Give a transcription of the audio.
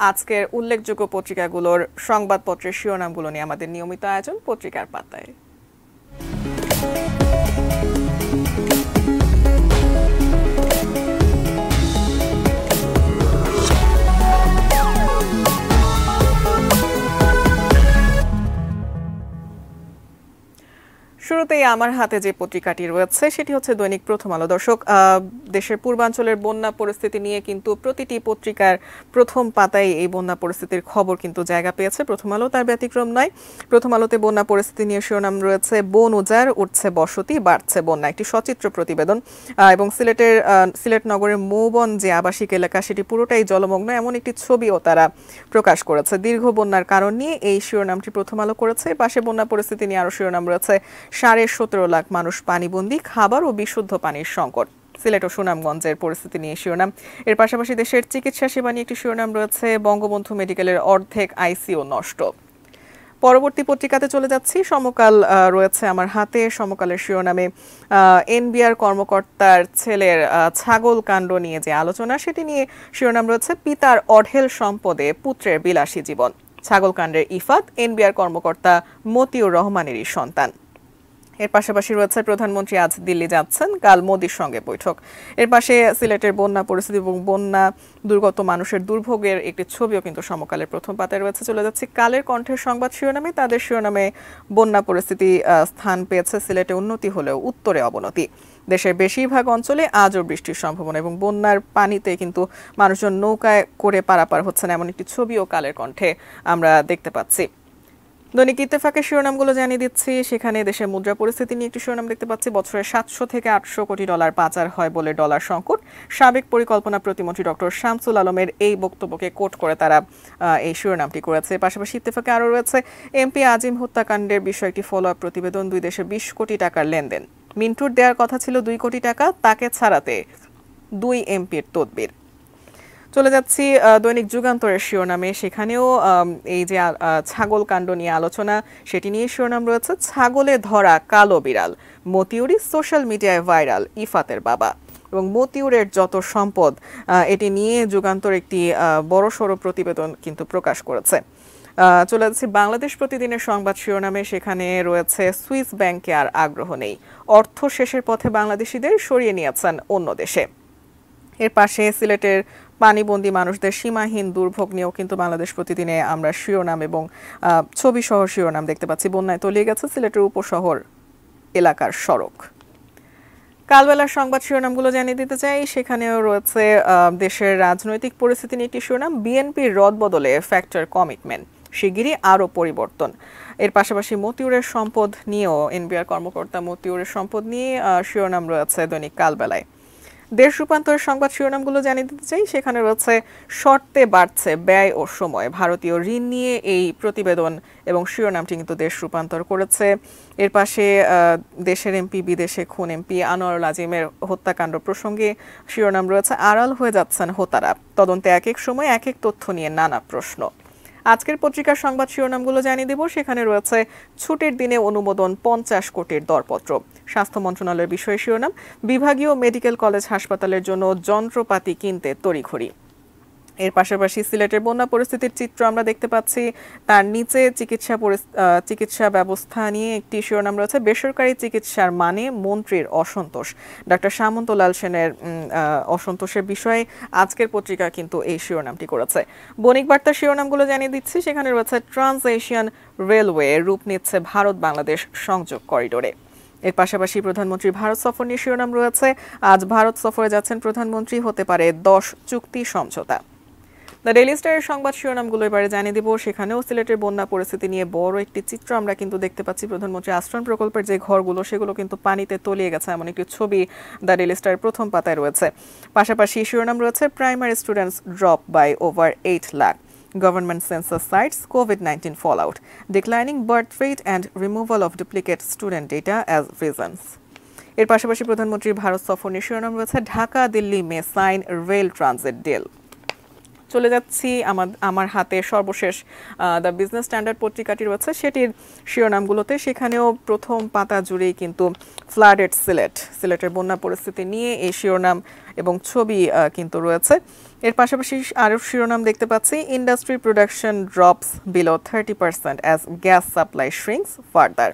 আজকের উল্লেখযোগ্য পত্রিকাগুলোর সংবাদপত্রের শিরোনামগুলো নিয়ে আমাদের নিয়মিত আয়োজন পত্রিকার পাতায়। শুরুতেই আমার হাতে যে পত্রিকাটি রয়েছে সেটি হচ্ছে দৈনিক প্রথম আলো। দর্শক, দেশের পূর্বাঞ্চলের বন্যা পরিস্থিতি নিয়ে কিন্তু প্রতিটি পত্রিকার প্রথম পাতায় এই বন্যা পরিস্থিতির খবর কিন্তু জায়গা পেয়েছে। প্রথম আলো তার ব্যতিক্রম নয়। প্রথম আলোতে বন্যা পরিস্থিতি নিয়ে শিরোনাম রয়েছে বন উজাড়, উঠছে বসতি, বাড়ছে বন্যা, একটি সচিত্র প্রতিবেদন। এবং সিলেট নগরের মৌবন যে আবাসিক এলাকা সেটি পুরোটাই জলমগ্ন, এমন একটি ছবিও তারা প্রকাশ করেছে। দীর্ঘ বন্যার কারণ নিয়ে এই শিরোনামটি প্রথম আলো করেছে। পাশে বন্যা পরিস্থিতি নিয়ে আরো শিরোনাম রয়েছে 17.5 লাখ মানুষ পানিবন্দী, খাবার ও বিশুদ্ধ পানির সংকট। সিলেট ও সুনামগঞ্জের পরিস্থিতি নিয়ে শিরোনাম। এর পাশাপাশি দেশের চিকিৎসা সেবা নিয়ে একটি শিরোনাম রয়েছে বঙ্গবন্ধু মেডিকেলের অর্ধেক আইসিইউ নষ্ট। পরবর্তী পত্রিকাতে চলে যাচ্ছি। সমকাল রয়েছে আমার হাতে। সমকালের শিরোনামে এনবিআর কর্মকর্তার ছেলের ছাগল কাণ্ড নিয়ে যে আলোচনা সেটি নিয়ে শিরোনাম রয়েছে পিতার অঢেল সম্পদে পুত্রের বিলাসী জীবন। ছাগল কাণ্ডের ইফাত এনবিআর কর্মকর্তা মতিউর রহমানেরই সন্তান। এর পাশাপাশি রয়েছে প্রধানমন্ত্রী আজ দিল্লি যাচ্ছেন, কাল মোদির সঙ্গে বৈঠক। এর পাশে সিলেটের বন্যা পরিস্থিতি এবং বন্যা দুর্গত মানুষের দুর্ভোগের একটি ছবিও কিন্তু সমকালের প্রথম পাতায় রয়েছে। চলে যাচ্ছি কালের কণ্ঠের সংবাদ শিরোনামে। তাদের শিরোনামে বন্যা পরিস্থিতি স্থান পেয়েছে সিলেটে উন্নতি হলেও উত্তরে অবনতি। দেশের বেশিরভাগ অঞ্চলে আজও বৃষ্টির সম্ভাবনা এবং বন্যার পানিতে কিন্তু মানুষজন নৌকায় করে পারাপার হচ্ছেন, এমন একটি ছবিও কালের কণ্ঠে আমরা দেখতে পাচ্ছি। দৈনিক ইত্তেফাকের শিরোনামগুলো জানিয়ে দিচ্ছি। সেখানে দেশের মুদ্রা পরিস্থিতি নিয়ে একটি শিরোনাম দেখতে পাচ্ছি। বছরে 700 থেকে 800 কোটি ডলার পাচার হয় বলে ডলার সংকট। সাবেক পরিকল্পনা প্রতিমন্ত্রী ডক্টর শামসুল আলমের এই বক্তব্যকে কোট করে তারা এই শিরোনামটি করেছে। পাশাপাশি ইত্তেফাকে আরও রয়েছে এমপি আজিম হত্যাকাণ্ডের বিষয়টি ফলো আপ প্রতিবেদন, 2 দেশে 20 কোটি টাকার লেনদেন। মিন্টুর দেওয়ার কথা ছিল 2 কোটি টাকা, তাকে ছাড়াতে 2 এমপির তদবির। চলে যাচ্ছি দৈনিক যুগান্তরের শিরোনামে। সেখানেও এই যে ছাগল কাণ্ড নিয়ে আলোচনা সেটি নিয়ে শিরোনাম রয়েছে ছাগলে ধরা কালো বিড়াল, মতিউরি সোশ্যাল মিডিয়ায় ভাইরাল ইফাতের বাবা। এবং মতিউরের যত সম্পদ, এটি নিয়ে যুগান্তর একটি বড়সড় প্রতিবেদন কিন্তু প্রকাশ করেছে। চলে যাচ্ছি বাংলাদেশ প্রতিদিনের সংবাদ শিরোনামে। সেখানে রয়েছে সুইস ব্যাংকে আর আগ্রহ নেই, অর্থ শেষের পথে বাংলাদেশিদের সরিয়ে নিয়েছেন অন্য দেশে। এর পাশে সিলেটের পানিবন্দী মানুষদের সীমাহীন দুর্ভোগ নিয়েও কিন্তু বাংলাদেশ প্রতিদিনে আমরা শিরোনাম এবং ছবি সহ শিরোনাম দেখতে পাচ্ছি। বন্যায় তলিয়ে গেছে সিলেটের উপশহর এলাকার সড়ক। কালবেলার সংবাদ শিরোনামগুলো জানিয়ে দিতে চাই। সেখানেও রয়েছে দেশের রাজনৈতিক পরিস্থিতি নিয়ে একটি শিরোনাম, বিএনপির রদবদলে ফ্যাক্টর কমিটমেন্ট, শিগগিরই আরও পরিবর্তন। এর পাশাপাশি মতিউরের সম্পদ নিয়েও এনবিআর কর্মকর্তা মতিউরের সম্পদ নিয়ে শিরোনাম রয়েছে দৈনিক কালবেলায়। দেশ রূপান্তরের সংবাদ শিরোনামগুলো জানিয়ে দিতে চাই। সেখানে রয়েছে শর্তে বাড়ছে ব্যয় ও সময়, ভারতীয় ঋণ নিয়ে এই প্রতিবেদন এবং শিরোনামটি কিন্তু দেশ রূপান্তর করেছে। এর পাশে দেশের এমপি বিদেশে খুন, এমপি আনোয়ারুল আজিমের হত্যাকাণ্ড প্রসঙ্গে শিরোনাম রয়েছে আড়াল হয়ে যাচ্ছেন হোতারা, তদন্তে এক এক সময় এক এক তথ্য নিয়ে নানা প্রশ্ন। আজকের পত্রিকার সংবাদ শিরোনামগুলো জানিয়ে দেব। সেখানে রয়েছে ছুটির দিনে অনুমোদন 50 কোটির দরপত্র, স্বাস্থ্য মন্ত্রণালয়ের বিষয়ে শিরোনাম, বিভাগীয় মেডিকেল কলেজ হাসপাতালের জন্য যন্ত্রপাতি কিনতে তড়িঘড়ি। এর পাশাপাশি সিলেটের বন্যা পরিস্থিতির চিত্র আমরা দেখতে পাচ্ছি। তার নিচে চিকিৎসা ব্যবস্থা নিয়ে একটি শিরোনাম রয়েছে, বেসরকারি চিকিৎসার মানে মন্ত্রীর অসন্তোষ। ডক্টর সামন্তলাল সেনের অসন্তোষের বিষয়ে আজকের পত্রিকা কিন্তু এই শিরোনামটি করেছে। বণিক বার্তার শিরোনামগুলো জানিয়ে দিচ্ছি। সেখানে রয়েছে ট্রান্স এশিয়ান রেলওয়ে রূপ নিচ্ছে ভারত বাংলাদেশ সংযোগ করিডোরে। এর পাশাপাশি প্রধানমন্ত্রীর ভারত সফর নিয়ে শিরোনাম রয়েছে, আজ ভারত সফরে যাচ্ছেন প্রধানমন্ত্রী, হতে পারে 10 চুক্তি সমঝোতা। দ্য ডেইলি স্টারের সংবাদ শিরোনামগুলো এবারে জানিয়ে দিব। সেখানেও সিলেটের বন্যা পরিস্থিতি নিয়ে বড় একটি চিত্র আমরা কিন্তু দেখতে পাচ্ছি। প্রধানমন্ত্রী আশ্রয় প্রকল্পের যে ঘরগুলো সেগুলো কিন্তু পানিতে তলিয়ে গেছে, এমন একটি ছবি দ্য ডেইলি স্টারের প্রথম পাতায় রয়েছে। পাশাপাশি শিরোনাম রয়েছে primary students drop by over 8 lakh, government census cites COVID-19 fallout, declining birth rate and removal of duplicate student data as reasons. এর পাশাপাশি প্রধানমন্ত্রীর ভারত সফর নিয়ে শিরোনাম রয়েছে ঢাকা দিল্লি মে সাইন রেল ট্রানজিট ডিল। চলে যাচ্ছি আমার হাতে সর্বশেষ দ্য বিজনেস স্ট্যান্ডার্ড পত্রিকাটি রয়েছে সেটির শিরোনামগুলোতে। সেখানেও প্রথম পাতা জুড়েই কিন্তু ফ্লাডেড সিলেটের বন্যা পরিস্থিতি নিয়ে এই শিরোনাম এবং ছবি কিন্তু রয়েছে। এর পাশাপাশি আরও শিরোনাম দেখতে পাচ্ছি, industry production drops below 30% as gas supply shrinks further.